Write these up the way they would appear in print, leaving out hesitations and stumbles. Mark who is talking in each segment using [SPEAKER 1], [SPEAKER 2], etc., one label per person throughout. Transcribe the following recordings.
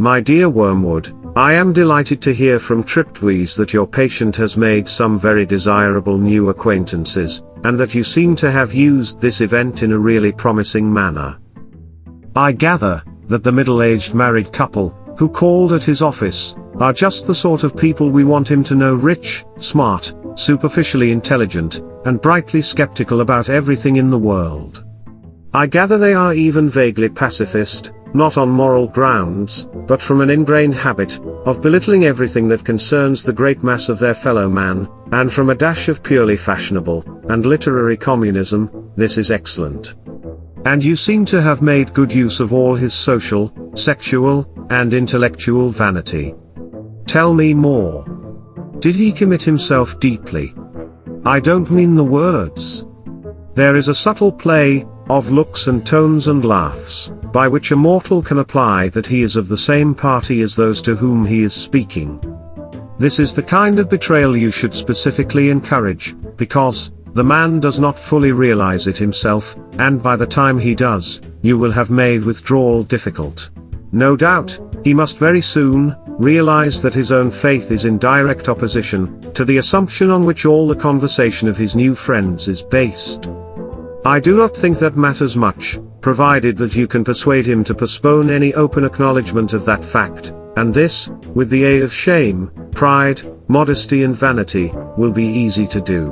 [SPEAKER 1] My dear Wormwood, I am delighted to hear from Triptwise that your patient has made some very desirable new acquaintances, and that you seem to have used this event in a really promising manner. I gather that the middle-aged married couple, who called at his office, are just the sort of people we want him to know: rich, smart, superficially intelligent, and brightly skeptical about everything in the world. I gather they are even vaguely pacifist, not on moral grounds, but from an ingrained habit of belittling everything that concerns the great mass of their fellow man, and from a dash of purely fashionable and literary communism. This is excellent. And you seem to have made good use of all his social, sexual, and intellectual vanity. Tell me more. Did he commit himself deeply? I don't mean the words. There is a subtle play of looks and tones and laughs, by which a mortal can apply that he is of the same party as those to whom he is speaking. This is the kind of betrayal you should specifically encourage, because the man does not fully realize it himself, and by the time he does, you will have made withdrawal difficult. No doubt, he must very soon realize that his own faith is in direct opposition to the assumption on which all the conversation of his new friends is based. I do not think that matters much, provided that you can persuade him to postpone any open acknowledgement of that fact, and this, with the aid of shame, pride, modesty and vanity, will be easy to do.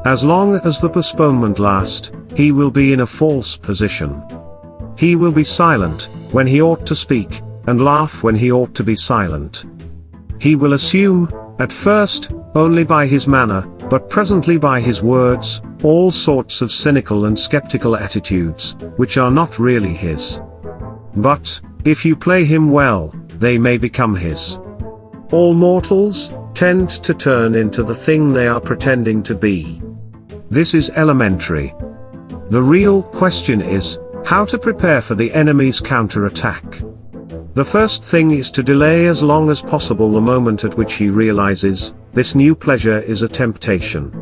[SPEAKER 1] As long as the postponement lasts, he will be in a false position. He will be silent when he ought to speak, and laugh when he ought to be silent. He will assume, at first, only by his manner, but presently by his words, all sorts of cynical and skeptical attitudes, which are not really his. But, if you play him well, they may become his. All mortals tend to turn into the thing they are pretending to be. This is elementary. The real question is, how to prepare for the enemy's counterattack. The first thing is to delay as long as possible the moment at which he realizes this new pleasure is a temptation.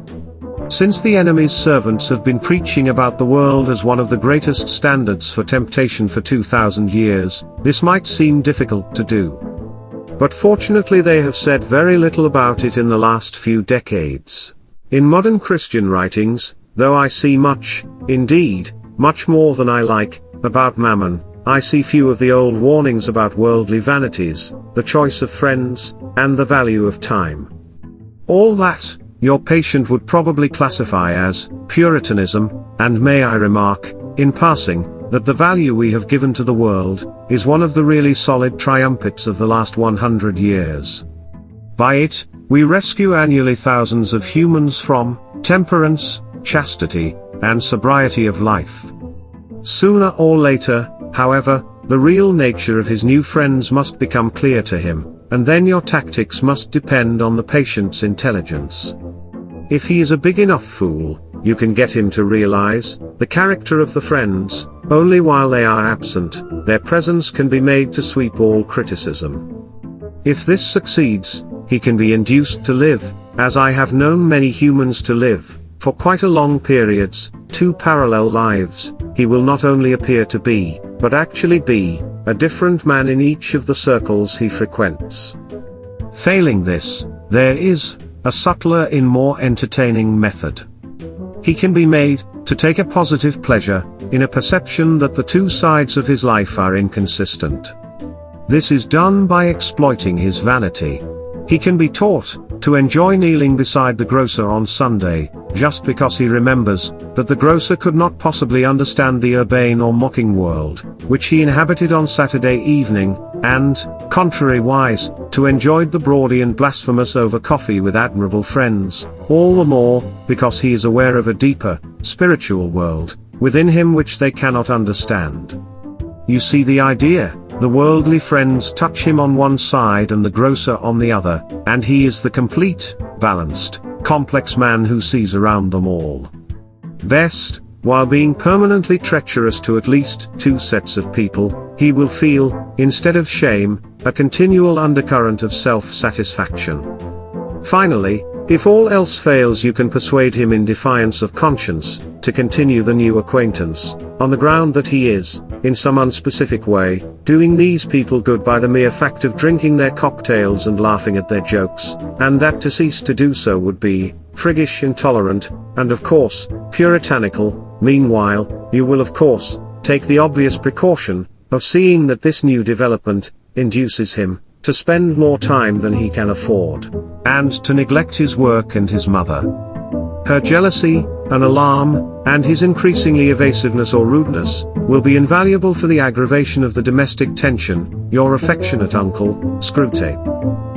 [SPEAKER 1] Since the enemy's servants have been preaching about the world as one of the greatest standards for temptation for 2000 years, this might seem difficult to do. But fortunately they have said very little about it in the last few decades. In modern Christian writings, though I see much, indeed, much more than I like, about mammon, I see few of the old warnings about worldly vanities, the choice of friends, and the value of time. All that, your patient would probably classify as Puritanism, and may I remark, in passing, that the value we have given to the world is one of the really solid triumphants of the last 100 years. By it, we rescue annually thousands of humans from temperance, chastity, and sobriety of life. Sooner or later, however, the real nature of his new friends must become clear to him, and then your tactics must depend on the patient's intelligence. If he is a big enough fool, you can get him to realize the character of the friends only while they are absent. Their presence can be made to sweep all criticism. If this succeeds, he can be induced to live, as I have known many humans to live, for quite a long periods, two parallel lives. He will not only appear to be, but actually be, a different man in each of the circles he frequents. Failing this, there is a subtler and more entertaining method. He can be made to take a positive pleasure in a perception that the two sides of his life are inconsistent. This is done by exploiting his vanity. He can be taught to enjoy kneeling beside the grocer on Sunday, just because he remembers that the grocer could not possibly understand the urbane or mocking world which he inhabited on Saturday evening, and, contrariwise, to enjoy the bawdy and blasphemous over coffee with admirable friends, all the more because he is aware of a deeper, spiritual world within him which they cannot understand. You see the idea? The worldly friends touch him on one side and the grocer on the other, and he is the complete, balanced, complex man who sees around them all. Best, while being permanently treacherous to at least two sets of people, he will feel, instead of shame, a continual undercurrent of self-satisfaction. Finally, If all else fails, you can persuade him in defiance of conscience, to continue the new acquaintance, on the ground that he is, in some unspecific way, doing these people good by the mere fact of drinking their cocktails and laughing at their jokes, and that to cease to do so would be, friggish, intolerant, and of course, puritanical. Meanwhile, you will of course, take the obvious precaution, of seeing that this new development, induces him, to spend more time than he can afford, and to neglect his work and his mother. Her jealousy, an alarm, and his increasingly evasiveness or rudeness, will be invaluable for the aggravation of the domestic tension. Your affectionate uncle, Screwtape.